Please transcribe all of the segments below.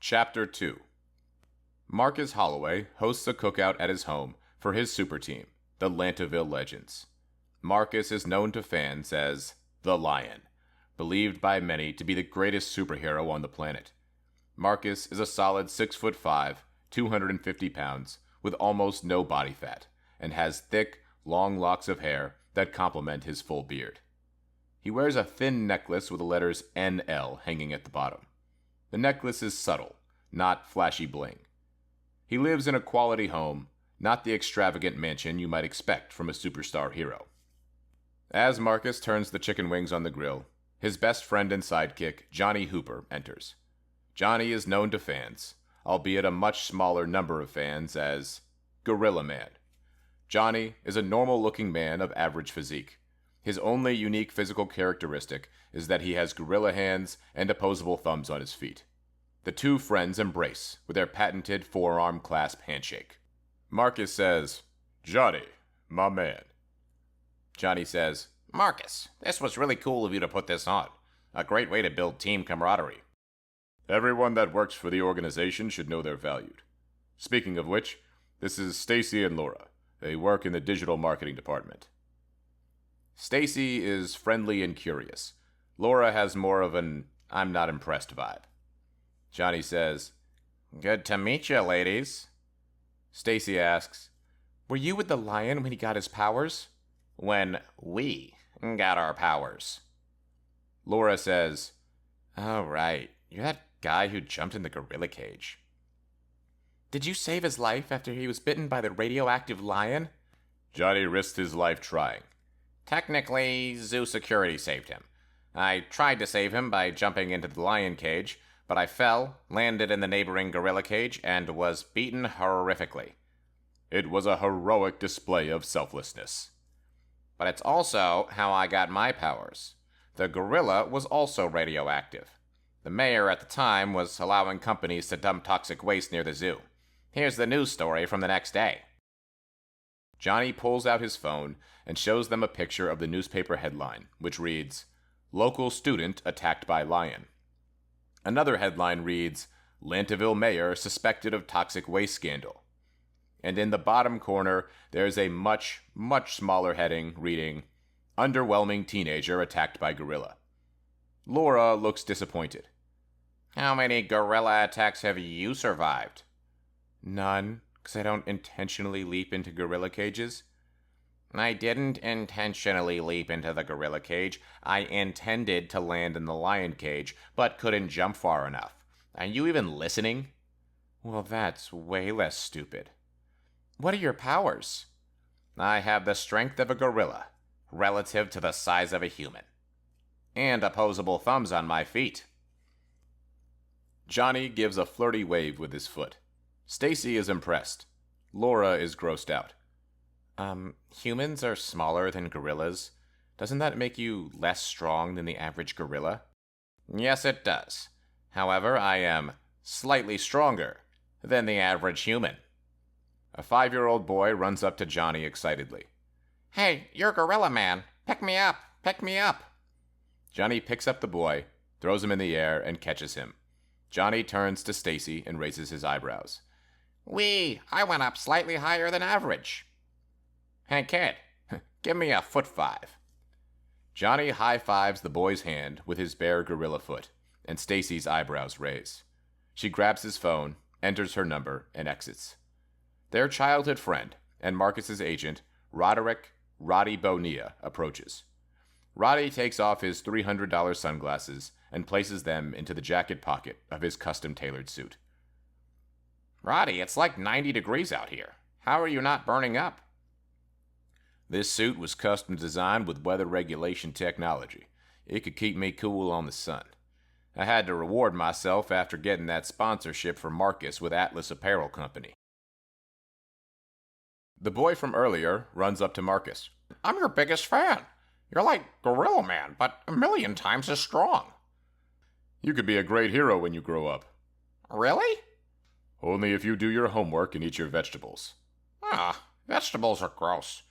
Chapter 2 Marcus Holloway hosts a cookout at his home for his super team, the Lantaville Legends. Marcus is known to fans as the Lion, believed by many to be the greatest superhero on the planet. Marcus is a solid 6'5", 250 pounds, with almost no body fat, and has thick, long locks of hair that complement his full beard. He wears a thin necklace with the letters NL hanging at the bottom. The necklace is subtle, not flashy bling. He lives in a quality home, not the extravagant mansion you might expect from a superstar hero. As Marcus turns the chicken wings on the grill, his best friend and sidekick, Johnny Hooper, enters. Johnny is known to fans, albeit a much smaller number of fans, as Gorilla Man. Johnny is a normal-looking man of average physique. His only unique physical characteristic is that he has gorilla hands and opposable thumbs on his feet. The two friends embrace with their patented forearm clasp handshake. Marcus says, "Johnny, my man." Johnny says, "Marcus, this was really cool of you to put this on. A great way to build team camaraderie." "Everyone that works for the organization should know they're valued. Speaking of which, this is Stacy and Laura. They work in the digital marketing department." Stacy is friendly and curious. Laura has more of an I'm not impressed vibe. Johnny says, "Good to meet you, ladies." Stacy asks, "Were you with the Lion when he got his powers?" "When we got our powers." Laura says, "Oh, right. You're that guy who jumped in the gorilla cage." "Did you save his life after he was bitten by the radioactive lion?" Johnny risked his life trying. "Technically, zoo security saved him. I tried to save him by jumping into the lion cage, but I fell, landed in the neighboring gorilla cage, and was beaten horrifically." It was a heroic display of selflessness. "But it's also how I got my powers. The gorilla was also radioactive. The mayor at the time was allowing companies to dump toxic waste near the zoo. Here's the news story from the next day." Johnny pulls out his phone and shows them a picture of the newspaper headline, which reads, "Local student attacked by lion." Another headline reads, "Lantaville mayor suspected of toxic waste scandal." And in the bottom corner, there's a much, much smaller heading reading, "Underwhelming teenager attacked by gorilla." Laura looks disappointed. "How many gorilla attacks have you survived?" "None, because I don't intentionally leap into gorilla cages." "I didn't intentionally leap into the gorilla cage. I intended to land in the lion cage, but couldn't jump far enough. Are you even listening?" "Well, that's way less stupid. What are your powers?" "I have the strength of a gorilla, relative to the size of a human. And opposable thumbs on my feet." Johnny gives a flirty wave with his foot. Stacy is impressed. Laura is grossed out. Humans are smaller than gorillas. Doesn't that make you less strong than the average gorilla?" "Yes, it does. However, I am slightly stronger than the average human." A 5-year-old boy runs up to Johnny excitedly. "Hey, you're Gorilla Man. Pick me up. Pick me up." Johnny picks up the boy, throws him in the air, and catches him. Johnny turns to Stacy and raises his eyebrows. I went up slightly higher than average." "Hey, kid, give me a foot five." Johnny high-fives the boy's hand with his bare gorilla foot, and Stacy's eyebrows raise. She grabs his phone, enters her number, and exits. Their childhood friend and Marcus's agent, Roddy Bonilla, approaches. Roddy takes off his $300 sunglasses and places them into the jacket pocket of his custom-tailored suit. "Roddy, it's like 90 degrees out here. How are you not burning up?" "This suit was custom designed with weather regulation technology. It could keep me cool on the sun. I had to reward myself after getting that sponsorship for Marcus with Atlas Apparel Company." The boy from earlier runs up to Marcus. "I'm your biggest fan. You're like Gorilla Man, but a million times as strong." "You could be a great hero when you grow up." "Really?" "Only if you do your homework and eat your vegetables." Vegetables are gross.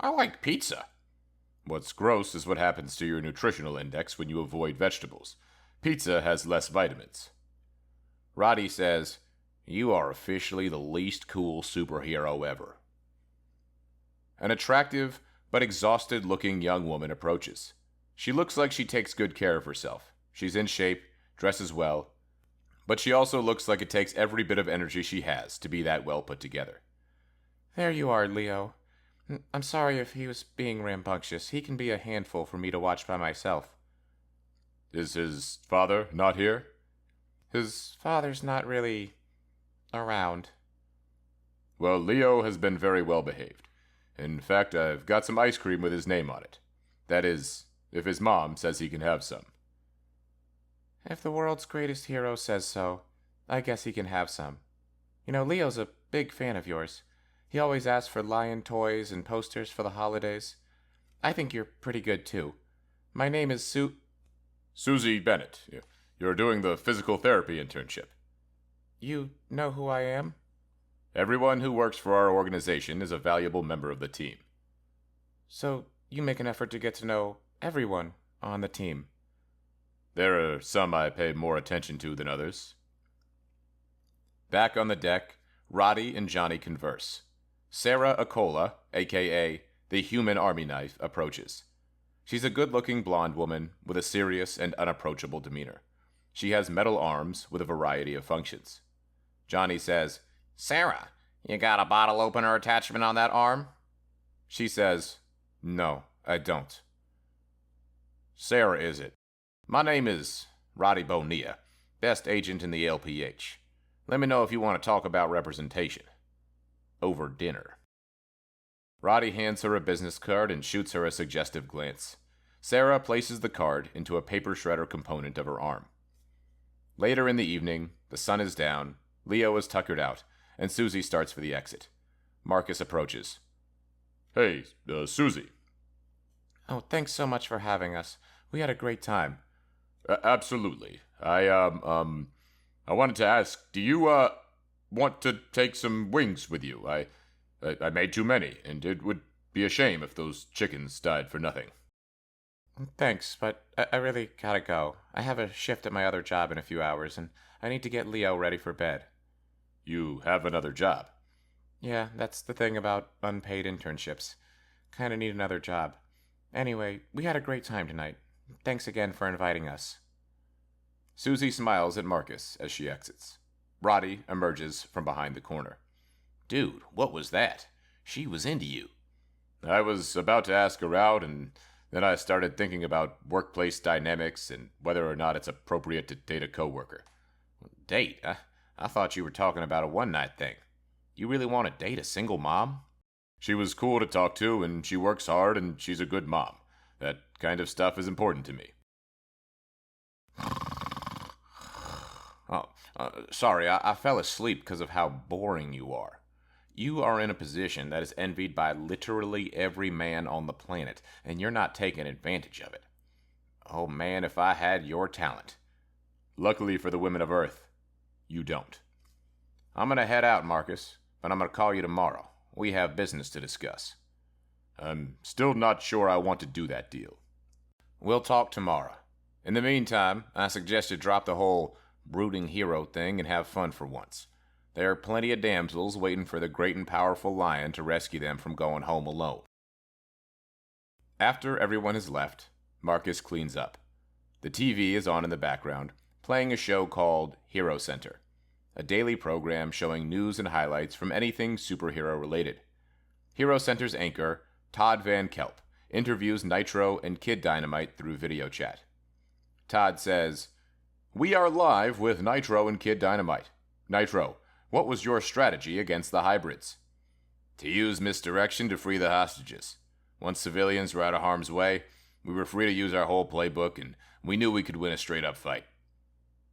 I like pizza." "What's gross is what happens to your nutritional index when you avoid vegetables. Pizza has less vitamins." Roddy says, "You are officially the least cool superhero ever." An attractive but exhausted looking young woman approaches. She looks like she takes good care of herself. She's in shape, dresses well, but she also looks like it takes every bit of energy she has to be that well put together. There you are, Leo. I'm sorry if he was being rambunctious. He can be a handful for me to watch by myself. Is his father not here? His father's not really around. Well, Leo has been very well behaved. In fact, I've got some ice cream with his name on it. That is, if his mom says he can have some. If the world's greatest hero says so, I guess he can have some. You know, Leo's a big fan of yours. He always asks for lion toys and posters for the holidays. I think you're pretty good, too. My name is Susie Bennett. You're doing the physical therapy internship. You know who I am? Everyone who works for our organization is a valuable member of the team. So you make an effort to get to know everyone on the team. There are some I pay more attention to than others. Back on the deck, Roddy and Johnny converse. Sarah Acola, a.k.a. the Human Army Knife, approaches. She's a good-looking blonde woman with a serious and unapproachable demeanor. She has metal arms with a variety of functions. Johnny says, Sarah, you got a bottle opener attachment on that arm? She says, "No, I don't." "Sarah, is it? My name is Roddy Bonilla, best agent in the LPH. Let me know if you want to talk about representation. Over dinner." Roddy hands her a business card and shoots her a suggestive glance. Sarah places the card into a paper shredder component of her arm. Later in the evening, the sun is down, Leo is tuckered out, and Susie starts for the exit. Marcus approaches. "Hey, Susie." Oh, thanks so much for having us. We had a great time. Absolutely. I wanted to ask, do you, want to take some wings with you? I made too many, and it would be a shame if those chickens died for nothing. Thanks, but I really gotta go. I have a shift at my other job in a few hours, and I need to get Leo ready for bed. You have another job? Yeah, that's the thing about unpaid internships. Kinda need another job. Anyway, we had a great time tonight. Thanks again for inviting us. Susie smiles at Marcus as she exits. Roddy emerges from behind the corner. Dude, what was that? She was into you. I was about to ask her out, and then I started thinking about workplace dynamics and whether or not it's appropriate to date a coworker. Date? I thought you were talking about a one-night thing. You really want to date a single mom? She was cool to talk to, and she works hard, and she's a good mom. That kind of stuff is important to me. Sorry, I fell asleep because of how boring you are. You are in a position that is envied by literally every man on the planet, and you're not taking advantage of it. Oh man, if I had your talent. Luckily for the women of Earth, you don't. I'm gonna head out, Marcus, but I'm gonna call you tomorrow. We have business to discuss. I'm still not sure I want to do that deal. We'll talk tomorrow. In the meantime, I suggest you drop the whole brooding hero thing and have fun for once. There are plenty of damsels waiting for the great and powerful lion to rescue them from going home alone. After everyone has left, Marcus cleans up. The TV is on in the background, playing a show called Hero Center, a daily program showing news and highlights from anything superhero related. Hero Center's anchor, Todd Van Kelp, interviews Nitro and Kid Dynamite through video chat. Todd says, "We are live with Nitro and Kid Dynamite. Nitro, what was your strategy against the hybrids?" To use misdirection to free the hostages. Once civilians were out of harm's way, we were free to use our whole playbook, and we knew we could win a straight-up fight.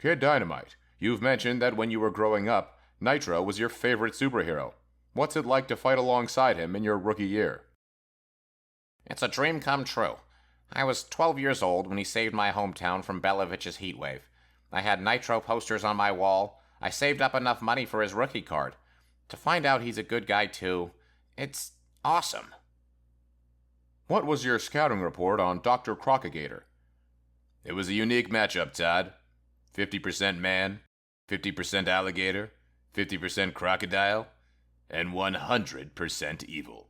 Kid Dynamite, you've mentioned that when you were growing up, Nitro was your favorite superhero. What's it like to fight alongside him in your rookie year? It's a dream come true. I was 12 years old when he saved my hometown from Belavich's heatwave. I had Nitro posters on my wall. I saved up enough money for his rookie card. To find out he's a good guy too, it's awesome. What was your scouting report on Dr. Crocagator? It was a unique matchup, Todd. 50% man, 50% alligator, 50% crocodile, and 100% evil.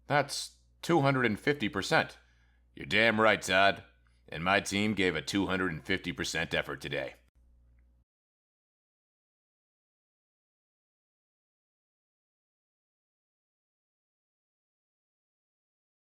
That's 250%. You're damn right, Todd. And my team gave a 250% effort today.